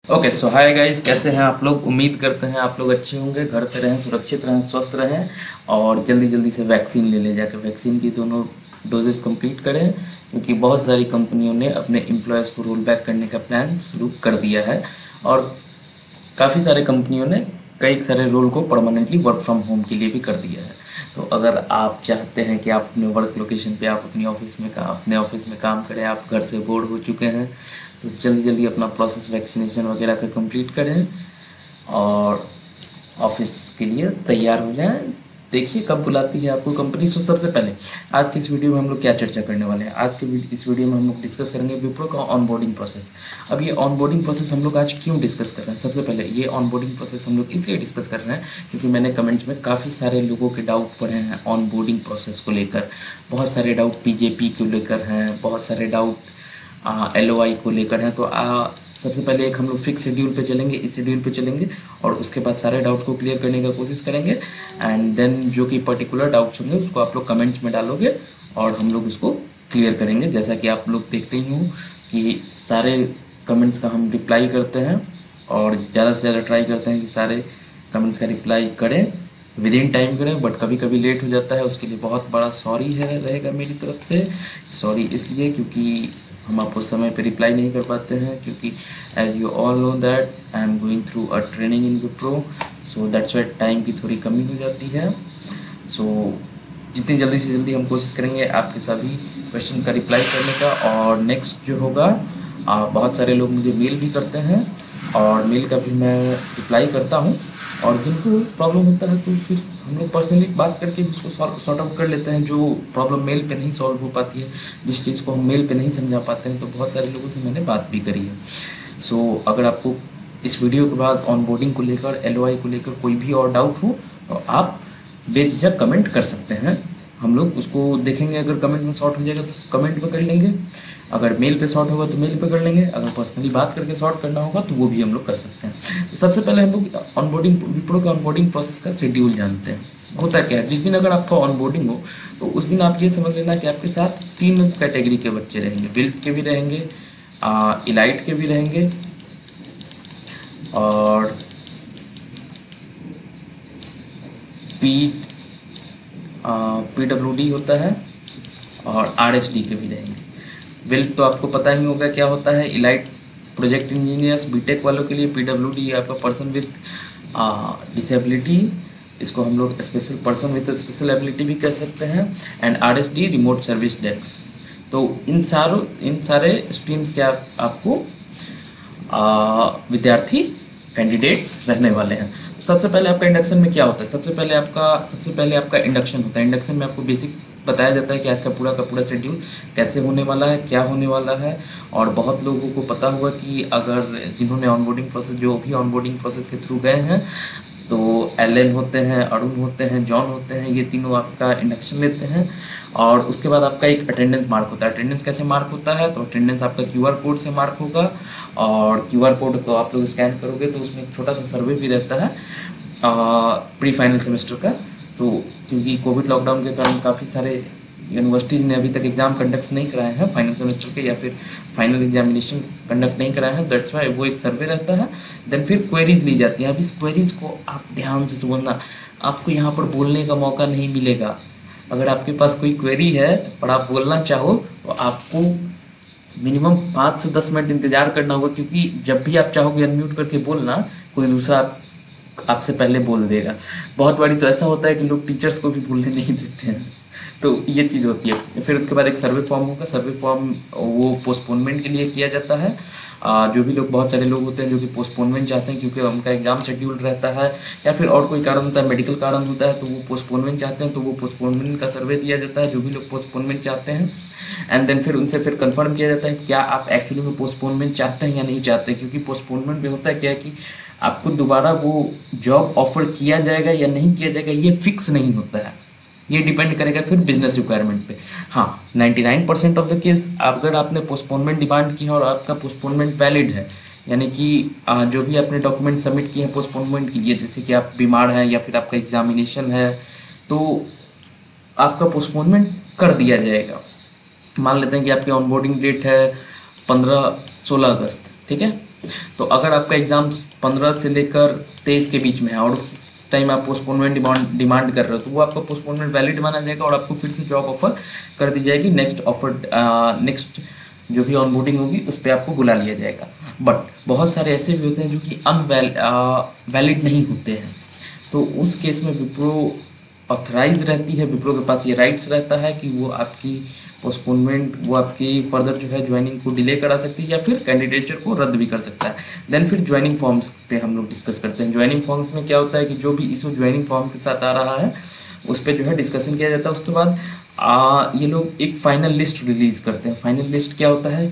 Okay so hi guys, कैसे हैं आप लोग। उम्मीद करते हैं आप लोग अच्छे होंगे, घर पे रहें, सुरक्षित रहें, स्वस्थ रहें और जल्दी जल्दी से वैक्सीन ले जाकर वैक्सीन की दोनों डोजेस कंप्लीट करें, क्योंकि बहुत सारी कंपनियों ने अपने एम्प्लॉयज़ को रोल बैक करने का प्लान शुरू कर दिया है और काफ़ी सारे कंपनियों ने कई सारे रोल को परमानेंटली वर्क फ्रॉम होम के लिए भी कर दिया है। तो अगर आप चाहते हैं कि आप अपने वर्क लोकेशन पे, आप अपनी ऑफिस में अपने ऑफिस में काम करें, आप घर से बोर हो चुके हैं, तो जल्दी जल्दी अपना प्रोसेस वैक्सीनेशन वगैरह का कंप्लीट करें और ऑफिस के लिए तैयार हो जाएं। देखिए कब बुलाती है आपको कंपनी। सो सबसे पहले आज की इस वीडियो में हम लोग क्या चर्चा करने वाले हैं। आज के इस वीडियो में हम लोग डिस्कस करेंगे विप्रो का ऑनबोर्डिंग प्रोसेस। अब ये ऑनबोर्डिंग प्रोसेस हम लोग आज क्यों डिस्कस कर रहे हैं। सबसे पहले ये ऑनबोर्डिंग प्रोसेस हम लोग इसलिए डिस्कस कर रहे हैं क्योंकि मैंने कमेंट्स में काफ़ी सारे लोगों के डाउट पढ़े हैं ऑनबोर्डिंग प्रोसेस को लेकर। बहुत सारे डाउट पीजेपी को लेकर हैं, बहुत सारे डाउट LOI को लेकर हैं। तो सबसे पहले एक हम लोग फिक्स शेड्यूल पे चलेंगे, इस शेड्यूल पे चलेंगे और उसके बाद सारे डाउट्स को क्लियर करने का कोशिश करेंगे। एंड देन जो कि पर्टिकुलर डाउट्स होंगे उसको आप लोग कमेंट्स में डालोगे और हम लोग उसको क्लियर करेंगे। जैसा कि आप लोग देखते ही हो कि सारे कमेंट्स का हम रिप्लाई करते हैं और ज़्यादा से ज़्यादा ट्राई करते हैं कि सारे कमेंट्स का रिप्लाई करें, विद इन टाइम करें। बट कभी कभी लेट हो जाता है, उसके लिए बहुत बड़ा सॉरी है रहेगा मेरी तरफ से। सॉरी इसलिए क्योंकि हम आपको समय पे रिप्लाई नहीं कर पाते हैं, क्योंकि as you all know that I am going through a training in Wipro, so that's why time की थोड़ी कमी हो जाती है। सो जितनी जल्दी से जल्दी हम कोशिश करेंगे आपके सभी क्वेश्चन का रिप्लाई करने का। और नेक्स्ट जो होगा, बहुत सारे लोग मुझे मेल भी करते हैं और मेल का भी मैं रिप्लाई करता हूँ और जिनको प्रॉब्लम होता है तो फिर हम लोग पर्सनली बात करके उसको सॉर्ट आउट कर लेते हैं। जो प्रॉब्लम मेल पे नहीं सॉल्व हो पाती है, जिस चीज़ को हम मेल पे नहीं समझा पाते हैं, तो बहुत सारे लोगों से मैंने बात भी करी है। सो अगर आपको इस वीडियो के बाद ऑनबोर्डिंग को लेकर, LOI को लेकर कोई भी और डाउट हो तो आप बेझिझक कमेंट कर सकते हैं, हम लोग उसको देखेंगे। अगर कमेंट में शॉर्ट हो जाएगा तो कमेंट पे कर लेंगे, अगर मेल पे शॉर्ट होगा तो मेल पे कर लेंगे, अगर पर्सनली बात करके शॉर्ट करना होगा तो वो भी हम लोग कर सकते हैं। तो सबसे पहले हम लोग ऑनबोर्डिंग, विप्रो के ऑनबोर्डिंग प्रोसेस का शेड्यूल जानते हैं। होता क्या है, जिस दिन अगर आपका ऑनबोर्डिंग हो तो उस दिन आप ये समझ लेना कि आपके साथ 3 कैटेगरी के बच्चे रहेंगे। विल्प के भी रहेंगे, इलाइट के भी रहेंगे और PWD होता है और RSD के भी रहेंगे। वेल्थ तो आपको पता ही होगा क्या होता है। इलाइट प्रोजेक्ट इंजीनियर्स बीटेक वालों के लिए, PWD आपका पर्सन विथ डिसेबिलिटी, इसको हम लोग special person with special ability भी कह सकते हैं। And RSD remote service desk. तो इन सारे स्ट्रीम्स के आपको विद्यार्थी कैंडिडेट्स रहने वाले हैं। तो सबसे पहले आपका इंडक्शन में क्या होता है, सबसे पहले आपका इंडक्शन होता है। इंडक्शन में आपको बेसिक बताया जाता है कि आज का पूरा शेड्यूल कैसे होने वाला है, क्या होने वाला है। और बहुत लोगों को पता होगा कि अगर जिन्होंने ऑनबोर्डिंग प्रोसेस, जो भी ऑनबोर्डिंग प्रोसेस के थ्रू गए हैं, तो LN होते हैं, अरुण होते हैं, जॉन होते हैं, ये तीनों आपका इंडक्शन लेते हैं। और उसके बाद आपका एक अटेंडेंस मार्क होता है। अटेंडेंस कैसे मार्क होता है, तो अटेंडेंस आपका QR कोड से मार्क होगा और QR कोड को आप लोग स्कैन करोगे तो उसमें एक छोटा सा सर्वे भी रहता है प्री फाइनल सेमेस्टर का। तो क्योंकि कोविड लॉकडाउन के कारण काफ़ी सारे यूनिवर्सिटीज़ ने अभी तक एग्ज़ाम कंडक्ट नहीं कराए हैं फाइनल सेमेस्टर के, या फिर फाइनल एग्जामिनेशन कंडक्ट नहीं कराए हैं, दैट्स वाई वो एक सर्वे रहता है। देन फिर क्वेरीज ली जाती हैं। अब इस क्वेरीज को आप ध्यान से समझना, आपको यहाँ पर बोलने का मौका नहीं मिलेगा। अगर आपके पास कोई क्वेरी है और आप बोलना चाहो तो आपको मिनिमम 5 से 10 मिनट इंतजार करना होगा, क्योंकि जब भी आप चाहोगे अनम्यूट करके बोलना, कोई दूसरा आपसे पहले बोल देगा। बहुत बारी तो ऐसा होता है कि लोग टीचर्स को भी बोलने नहीं देते हैं, तो ये चीज़ होती है। फिर उसके बाद एक सर्वे फॉर्म होगा। सर्वे फॉर्म वो पोस्टपोनमेंट के लिए किया जाता है। जो भी लोग, बहुत सारे लोग होते हैं जो कि पोस्टपोनमेंट चाहते हैं क्योंकि उनका एग्जाम शेड्यूल रहता है या फिर और कोई कारण होता है, मेडिकल कारण होता है, तो वो पोस्टपोनमेंट चाहते हैं, तो वो पोस्टपोनमेंट का सर्वे दिया जाता है जो भी लोग पोस्टपोनमेंट चाहते हैं। एंड देन फिर उनसे फिर कंफर्म किया जाता है क्या आप एक्चुअली में पोस्टपोनमेंट चाहते हैं या नहीं चाहते हैं, क्योंकि पोस्टपोनमेंट में होता है क्या है कि आपको दोबारा वो जॉब ऑफर किया जाएगा या नहीं किया जाएगा ये फिक्स नहीं होता है। ये डिपेंड करेगा फिर बिजनेस रिक्वायरमेंट पे। हाँ, 99% ऑफ द केस अगर आपने पोस्टपोनमेंट डिमांड की है और आपका पोस्टपोनमेंट वैलिड है, यानी कि जो भी आपने डॉक्यूमेंट सबमिट किए हैं पोस्टपोनमेंट के लिए, जैसे कि आप बीमार हैं या फिर आपका एग्जामिनेशन है, तो आपका पोस्टपोनमेंट कर दिया जाएगा। मान लेते हैं कि आपकी ऑनबोर्डिंग डेट है 15-16 अगस्त, ठीक है। तो अगर आपका एग्ज़ाम 15 से लेकर 23 के बीच में है और उस टाइम आप पोस्टपोनमेंट डिमांड कर रहे हो, तो वो आपका पोस्टपोनमेंट वैलिड माना जाएगा और आपको फिर से जॉब ऑफर कर दी जाएगी। नेक्स्ट जो भी ऑनबोर्डिंग होगी उस पर आपको बुला लिया जाएगा। बट बहुत सारे ऐसे भी होते हैं जो कि वैलिड नहीं होते हैं, तो उस केस में विप्रो ऑथराइज रहती है, विप्रो के पास ये राइट्स रहता है कि वो आपकी पोस्टपोनमेंट, वो आपकी फर्दर जो है ज्वाइनिंग को डिले करा सकती है या फिर कैंडिडेचर को रद्द भी कर सकता है। देन फिर ज्वाइनिंग फॉर्म्स पे हम लोग डिस्कस करते हैं। ज्वाइनिंग फॉर्म्स में क्या होता है कि जो भी इशू ज्वाइनिंग फॉर्म के साथ आ रहा है उस पर जो है डिस्कशन किया जाता है। उसके बाद ये लोग एक फाइनल लिस्ट रिलीज़ करते हैं। फाइनल लिस्ट क्या होता है,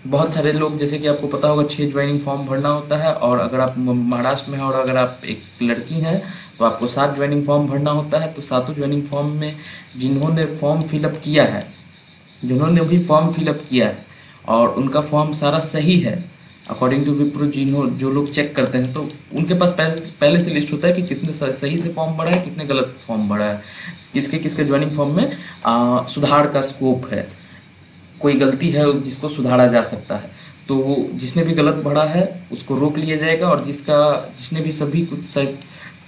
बहुत सारे लोग, जैसे कि आपको पता होगा 6 ज्वाइनिंग फॉर्म भरना होता है, और अगर आप महाराष्ट्र में हैं और अगर आप एक लड़की हैं तो आपको 7 ज्वाइनिंग फॉर्म भरना होता है। तो 7 ज्वाइनिंग फॉर्म में जिन्होंने फॉर्म फिलअप किया है, जिन्होंने भी फॉर्म फिलअप किया है और उनका फॉर्म सारा सही है अकॉर्डिंग टू विप्रो, जो लोग चेक करते हैं, तो उनके पास पहले से लिस्ट होता है कि किसने सही से फॉर्म भरा है, किसने गलत फॉर्म भरा है, किसके किसके ज्वाइनिंग फॉर्म में सुधार का स्कोप है, कोई गलती है जिसको सुधारा जा सकता है। तो जिसने भी गलत भरा है उसको रोक लिया जाएगा, और जिसने भी सभी कुछ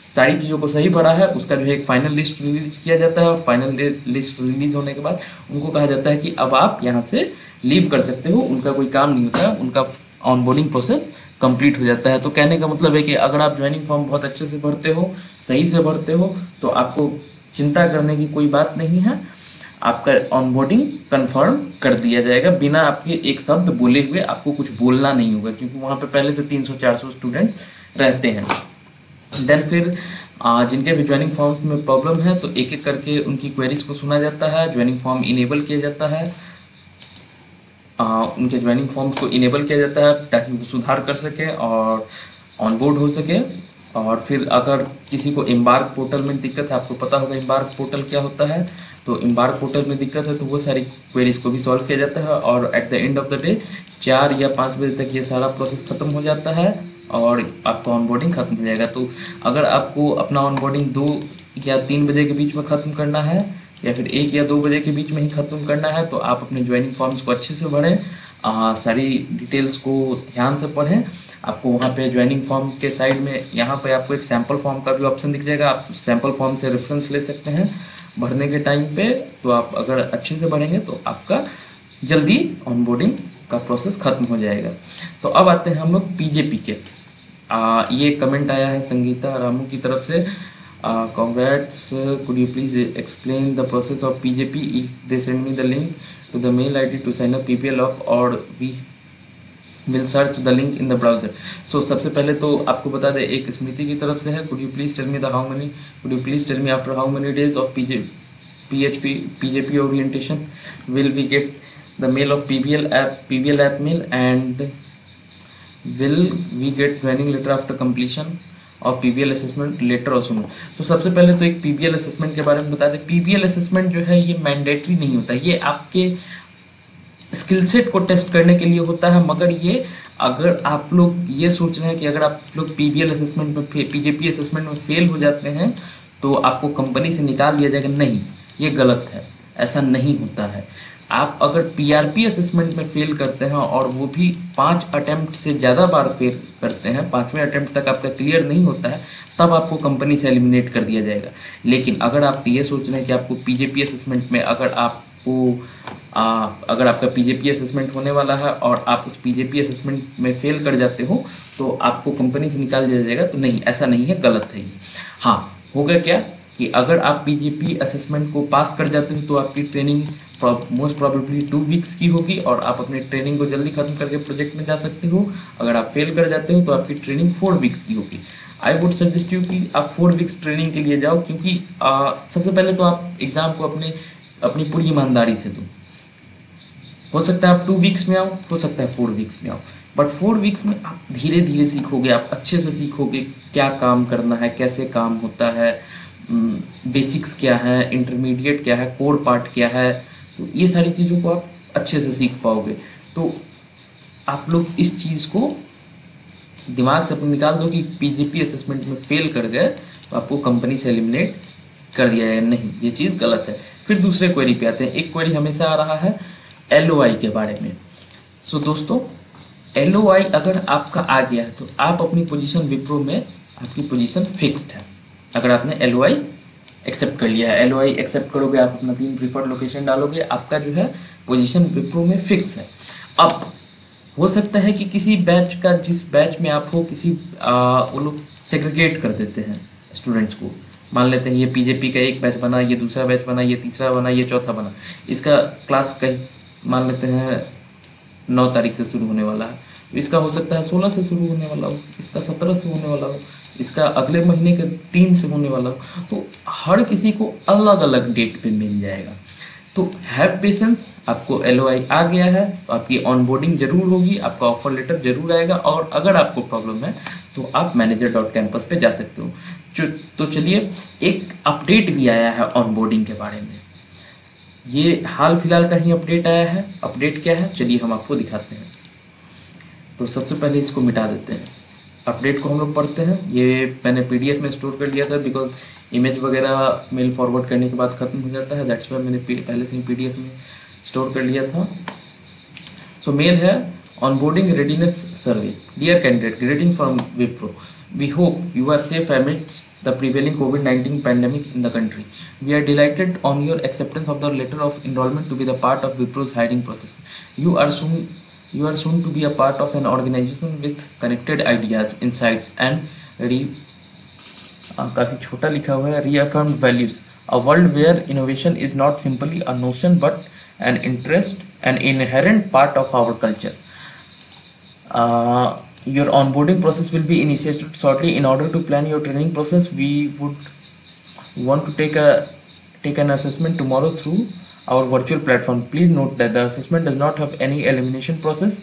सारी चीज़ों को सही भरा है उसका जो है एक फाइनल लिस्ट रिलीज़ किया जाता है। और फाइनल लिस्ट रिलीज़ होने के बाद उनको कहा जाता है कि अब आप यहाँ से लीव कर सकते हो। उनका कोई काम नहीं होता है, उनका ऑनबोर्डिंग प्रोसेस कंप्लीट हो जाता है। तो कहने का मतलब है कि अगर आप ज्वाइनिंग फॉर्म बहुत अच्छे से भरते हो, सही से भरते हो, तो आपको चिंता करने की कोई बात नहीं है, आपका ऑनबोर्डिंग कंफर्म कर दिया जाएगा बिना आपके एक शब्द बोले हुए। आपको कुछ बोलना नहीं होगा क्योंकि वहाँ पे पहले से 300-400 स्टूडेंट रहते हैं। देन फिर जिनके भी ज्वाइनिंग फॉर्म में प्रॉब्लम है तो एक एक करके उनकी क्वेरीज को सुना जाता है, ज्वाइनिंग फॉर्म इनेबल किया जाता है, उनके ज्वाइनिंग फॉर्म्स को इनेबल किया जाता है ताकि वो सुधार कर सके और ऑनबोर्ड हो सके। और फिर अगर किसी को एम्बार्क पोर्टल में दिक्कत है, आपको पता होगा एम्बार्क पोर्टल क्या होता है, तो एम्बार्क पोर्टल में दिक्कत है तो वो सारी क्वेरीज को भी सॉल्व किया जाता है। और at the end of the day 4 या 5 बजे तक ये सारा प्रोसेस ख़त्म हो जाता है और आपका ऑनबोर्डिंग ख़त्म हो जाएगा। तो अगर आपको अपना ऑनबोर्डिंग 2 या 3 बजे के बीच में ख़त्म करना है या फिर 1 या 2 बजे के बीच में ही ख़त्म करना है, तो आप अपने ज्वाइनिंग फॉर्म्स को अच्छे से भरें, सारी डिटेल्स को ध्यान से पढ़ें। आपको वहाँ पे ज्वाइनिंग फॉर्म के साइड में यहाँ पे आपको एक सैम्पल फॉर्म का भी ऑप्शन दिख जाएगा। आप सैम्पल फॉर्म से रेफरेंस ले सकते हैं भरने के टाइम पे। तो आप अगर अच्छे से भरेंगे तो आपका जल्दी ऑनबोर्डिंग का प्रोसेस ख़त्म हो जाएगा। तो अब आते हैं हम लोग पीजेपी के। ये कमेंट आया है संगीता रामू की तरफ से, congrats, could you please explain the process of PJP if they send me the link to the mail ID to sign up PPL up, or we will search the link in the browser। so सबसे पहले तो आपको बता दें, एक स्मृति की तरफ से है, could you please tell me after how many days of PJP orientation will we get the mail of PBL app mail, and will we get joining letter after completion और PBL असेसमेंट लेटर और सुनो। तो सबसे पहले तो एक PBL assessment के बारे में बता दें। PBL असेसमेंट जो है ये मैंडेटरी नहीं होता, ये आपके स्किल सेट को टेस्ट करने के लिए होता है। मगर ये अगर आप लोग ये सोच रहे हैं कि अगर आप लोग PBL असेसमेंट में PJP असेसमेंट में फेल हो जाते हैं तो आपको कंपनी से निकाल दिया जाएगा, नहीं, ये गलत है, ऐसा नहीं होता है। आप अगर PRP असेसमेंट में फेल करते हैं और वो भी 5 अटेम्प्ट से ज़्यादा बार फेल करते हैं, 5वें अटेम्प्ट तक आपका क्लियर नहीं होता है, तब आपको कंपनी से एलिमिनेट कर दिया जाएगा। लेकिन अगर आप ये सोच रहे हैं कि आपको PJP असेसमेंट में अगर आपका PJP असेसमेंट होने वाला है और आप उस PJP असेसमेंट में फेल कर जाते हो तो आपको कंपनी से निकाल दिया जाएगा, तो नहीं, ऐसा नहीं है, गलत है ये। हाँ, होगा क्या कि अगर आप PJP असेसमेंट को पास कर जाते हो तो आपकी ट्रेनिंग मोस्ट प्रॉबेबली 2 वीक्स की होगी और आप अपनी ट्रेनिंग को जल्दी खत्म करके प्रोजेक्ट में जा सकते हो। अगर आप फेल कर जाते हो तो आपकी ट्रेनिंग 4 वीक्स की होगी। आई वुड सजेस्ट यू कि आप 4 वीक्स ट्रेनिंग के लिए जाओ, क्योंकि सबसे पहले तो आप एग्ज़ाम को अपनी पूरी ईमानदारी से दो। हो सकता है आप 2 वीक्स में आओ, हो सकता है 4 वीक्स में आओ, बट 4 वीक्स में आप धीरे धीरे सीखोगे, आप अच्छे से सीखोगे क्या काम करना है, कैसे काम होता है, बेसिक्स क्या है, इंटरमीडिएट क्या है, कोर पार्ट क्या है, तो ये सारी चीज़ों को आप अच्छे से सीख पाओगे। तो आप लोग इस चीज़ को दिमाग से अपने निकाल दो कि PJP असेसमेंट में फेल कर गए तो आपको कंपनी से एलिमिनेट कर दिया जाए, नहीं, ये चीज़ गलत है। फिर दूसरे क्वेरी पे आते हैं। एक क्वेरी हमेशा आ रहा है LOI के बारे में। सो दोस्तों, LOI अगर आपका आ गया है तो आप अपनी पोजीशन विप्रो में, आपकी पोजीशन फिक्स्ड है। अगर आपने LOI एक्सेप्ट कर लिया है, LOI एक्सेप्ट करोगे, आप अपना 3 प्रीफर्ड लोकेशन डालोगे, आपका जो है पोजीशन विप्रो में फिक्स है। अब हो सकता है कि किसी बैच का, जिस बैच में आप हो, किसी वो लोग सेग्रीगेट कर देते हैं स्टूडेंट्स को। मान लेते हैं ये PJP का एक बैच बना, ये दूसरा बैच बना, ये तीसरा बना, ये चौथा बना। इसका क्लास कहीं मान लेते हैं 9 तारीख से शुरू होने वाला है, तो इसका हो सकता है 16 से शुरू होने वाला हो, इसका 17 से होने वाला हो, इसका अगले महीने के 3 से होने वाला हो। तो हर किसी को अलग अलग डेट पे मिल जाएगा। तो हैव पेशेंस, आपको LOI आ गया है तो आपकी ऑनबोर्डिंग जरूर होगी, आपका ऑफर लेटर जरूर आएगा। और अगर आपको प्रॉब्लम है तो आप manager.campus पे जा सकते हो। तो चलिए, एक अपडेट भी आया है ऑनबोर्डिंग के बारे में। ये हाल फिलहाल का ही अपडेट आया है। अपडेट क्या है, चलिए हम आपको दिखाते हैं। तो सबसे पहले इसको मिटा देते हैं। अपडेट को हम लोग पढ़ते हैं। ये मैंने PDF में स्टोर कर लिया था, बिकॉज इमेज वगैरह मेल फॉरवर्ड करने के बाद ख़त्म हो जाता है, दैट्स वाई मैंने पहले से ही PDF में स्टोर कर लिया था। सो मेल है, onboarding readiness survey. Dear candidate, greeting from Wipro. We hope you are safe amidst the prevailing COVID-19 pandemic in the country. We are delighted on your acceptance of the letter of enrollment to be the part of Wipro's hiring process. You are soon to be a part of an organization with connected ideas, insights and काफ़ी छोटा लिखा हुआ है, reaffirmed values. A world where innovation is not simply a notion but an interest, an inherent part of our culture. Your onboarding process will be initiated shortly. In order to plan your training process, we would want to take an assessment tomorrow through our virtual platform. Please note that the assessment does not have any elimination process.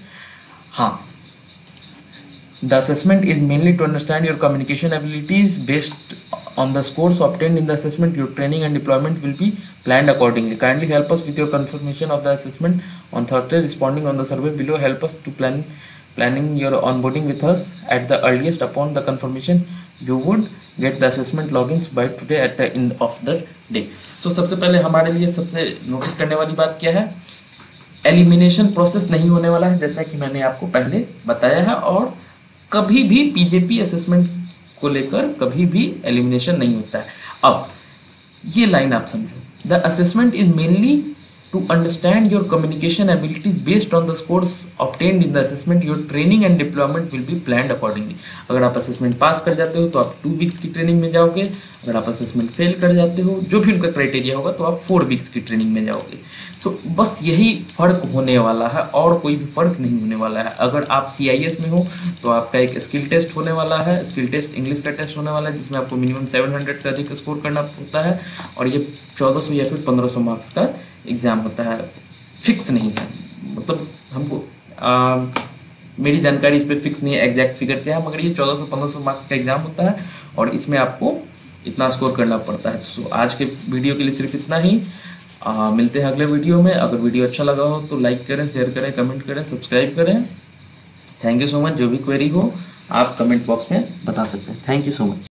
The assessment is mainly to understand your communication abilities. Based on the scores obtained in the assessment, your training and deployment will be planned accordingly. Kindly help us with your confirmation of the assessment on Thursday, responding on the survey below. Help us to planning your onboarding with us at the earliest. Upon the confirmation, you would get the assessment logins by today at the end of the day. So सबसे पहले हमारे लिए सबसे notice करने वाली बात क्या है, एलिमिनेशन प्रोसेस नहीं होने वाला है, जैसा कि मैंने आपको पहले बताया है। और कभी भी PJP असेसमेंट को लेकर कभी भी एलिमिनेशन नहीं होता है। अब ये लाइन आप समझो, the assessment is mainly to understand your communication abilities. Based on the scores obtained in the assessment, your training and deployment will be planned accordingly. अगर आप असेसमेंट पास कर जाते हो तो आप 2 वीक्स की ट्रेनिंग में जाओगे। अगर आप असेसमेंट फेल कर जाते हो, जो भी उनका क्राइटेरिया होगा, तो आप 4 वीक्स की ट्रेनिंग में जाओगे। सो बस यही फ़र्क होने वाला है और कोई भी फ़र्क नहीं होने वाला है। अगर आप CIS में हो तो आपका एक स्किल टेस्ट होने वाला है, स्किल टेस्ट इंग्लिश का टेस्ट होने वाला है, जिसमें आपको मिनिमम 700 से अधिक स्कोर करना होता है। और ये 1400 या फिर 1500 मार्क्स का एग्ज़ाम होता है, फिक्स नहीं है। मतलब हमको मेरी जानकारी इस पर फिक्स नहीं है एग्जैक्ट फिगर क्या है, मगर ये 1400-1500 मार्क्स का एग्ज़ाम होता है और इसमें आपको इतना स्कोर करना पड़ता है। सो आज के वीडियो के लिए सिर्फ इतना ही। मिलते हैं अगले वीडियो में। अगर वीडियो अच्छा लगा हो तो लाइक करें, शेयर करें, कमेंट करें, सब्सक्राइब करें। Thank you so much. जो भी क्वेरी हो आप कमेंट बॉक्स में बता सकते हैं। Thank you so much.